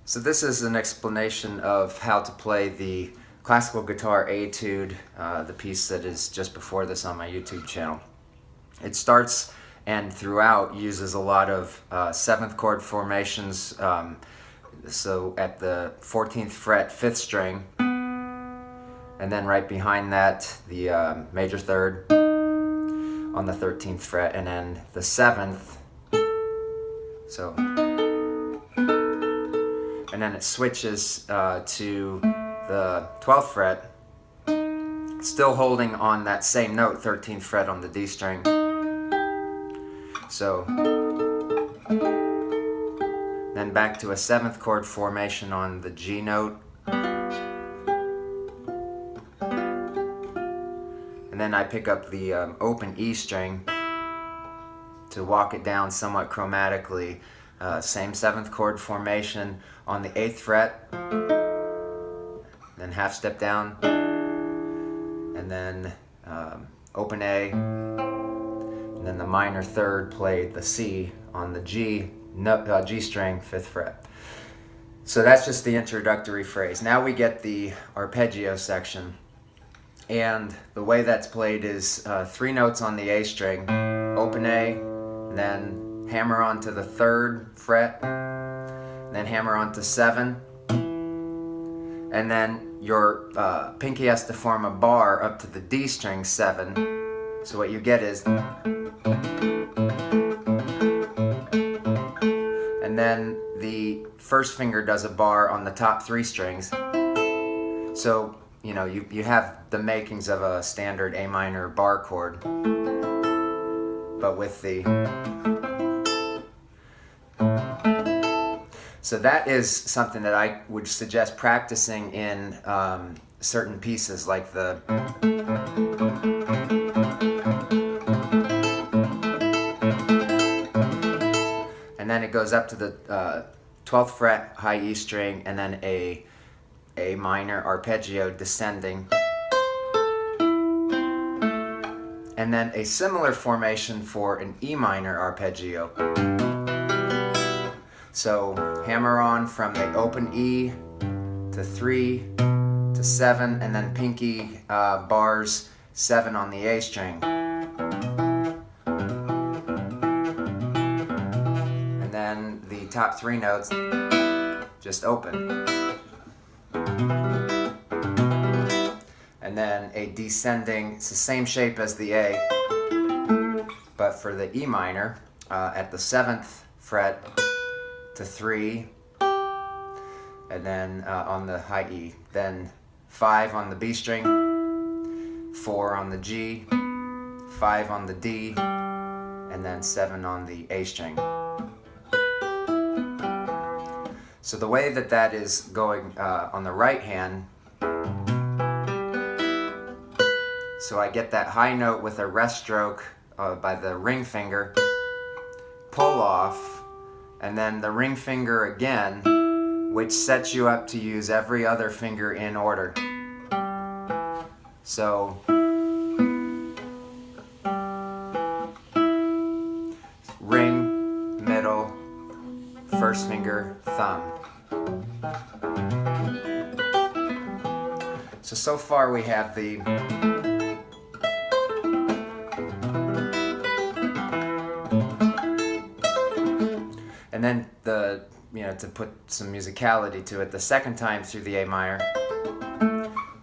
So this is an explanation of how to play the classical guitar etude, the piece that is just before this on my YouTube channel. It starts and throughout uses a lot of 7th chord formations, so at the 14th fret, 5th string, and then right behind that the major third on the 13th fret, and then the 7th, so, and then it switches to the 12th fret, still holding on that same note, 13th fret on the D string. So then back to a 7th chord formation on the G note, and then I pick up the open E string to walk it down somewhat chromatically. Same 7th chord formation on the 8th fret, then half step down, and then open A, and then the minor third played the C on the G string, 5th fret. So that's just the introductory phrase. Now we get the arpeggio section, and the way that's played is 3 notes on the A string, open A, and then hammer onto the 3rd fret, then hammer onto 7, and then your pinky has to form a bar up to the D string 7. So what you get is, and then the first finger does a bar on the top 3 strings. So you know you have the makings of a standard A minor bar chord, but with the, so that is something that I would suggest practicing in certain pieces, like the, and then it goes up to the 12th fret high E string, and then a minor arpeggio descending, and then a similar formation for an E minor arpeggio. So hammer on from the open E to 3 to 7, and then pinky bars 7 on the A string. And then the top 3 notes just open. And then a descending, it's the same shape as the A, but for the E minor, at the 7th fret to 3, and then on the high E, then 5 on the B string, 4 on the G, 5 on the D, and then 7 on the A string. So the way that that is going on the right hand, so I get that high note with a rest stroke by the ring finger, pull off, and then the ring finger again, which sets you up to use every other finger in order. So ring, middle, first finger, thumb. So far we have the, and then the, to put some musicality to it, the second time through the A minor,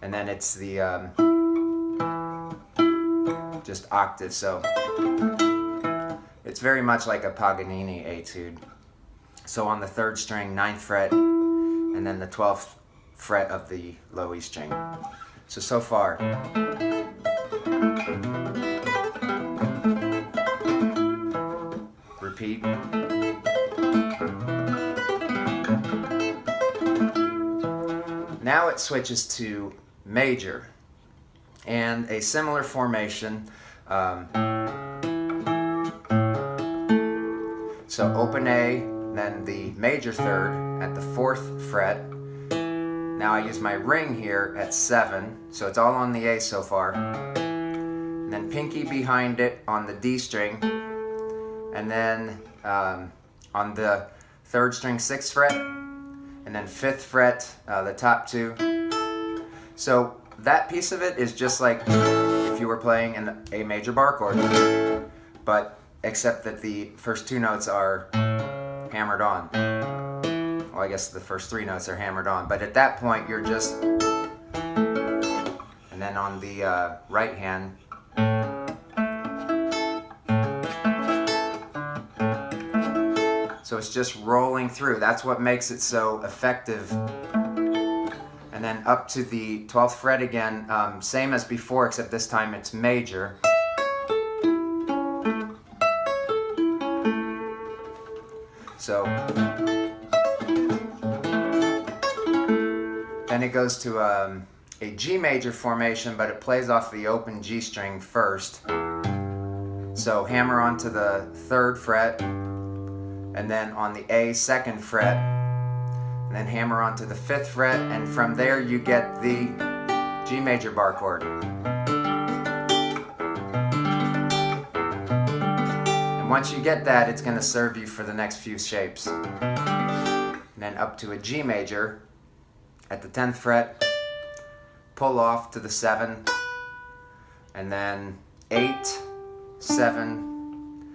and then it's the just octave. So it's very much like a Paganini etude. So on the 3rd string, 9th fret, and then the 12th fret of the low E string. So far. Repeat. Now it switches to major, and a similar formation. So open A, then the major third at the 4th fret. Now I use my ring here at 7, so it's all on the A so far. And then pinky behind it on the D string, and then on the 3rd string 6th fret, and then 5th fret, the top 2. So that piece of it is just like if you were playing an A major bar chord, but except that the first 2 notes are hammered on. Well, I guess the first 3 notes are hammered on, but at that point you're just, and then on the right hand, so it's just rolling through. That's what makes it so effective. And then up to the 12th fret again, same as before, except this time it's major. So then it goes to a G major formation, but it plays off the open G string first. So hammer onto the 3rd fret, and then on the A 2nd fret, and then hammer onto the 5th fret, and from there you get the G major bar chord. And once you get that, it's going to serve you for the next few shapes. And then up to a G major at the 10th fret, pull off to the 7, and then 8, 7,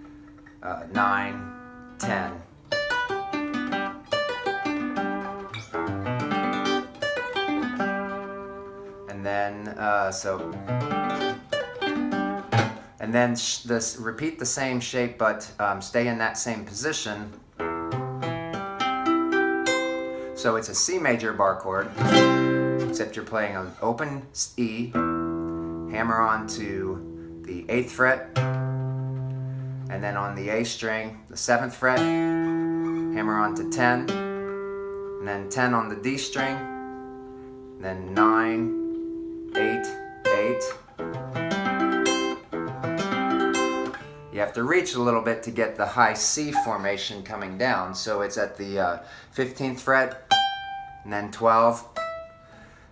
9, 10. And then repeat the same shape, but stay in that same position. So it's a C major bar chord, except you're playing an open E, hammer onto the 8th fret, and then on the A string, the 7th fret, hammer onto 10, and then 10 on the D string, and then 9, 8, 8. You have to reach a little bit to get the high C formation coming down. So it's at the 15th fret, and then 12,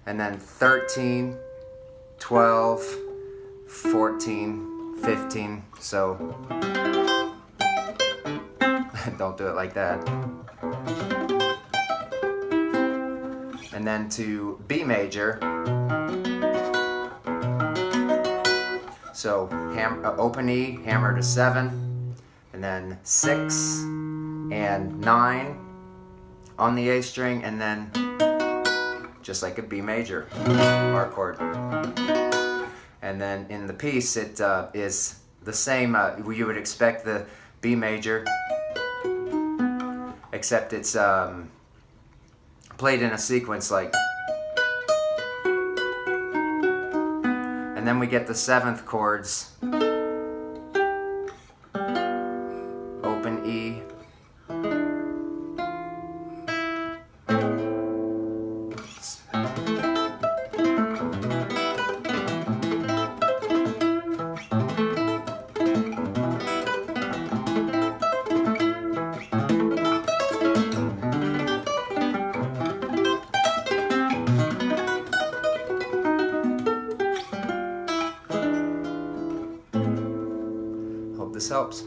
and then 13, 12, 14, 15. So don't do it like that. And then to B major. So open E, hammer to 7, and then 6 and 9 on the A string, and then just like a B major bar chord. And then in the piece it is the same, you would expect the B major, except it's played in a sequence like, and then we get the 7th chords, open E, this helps.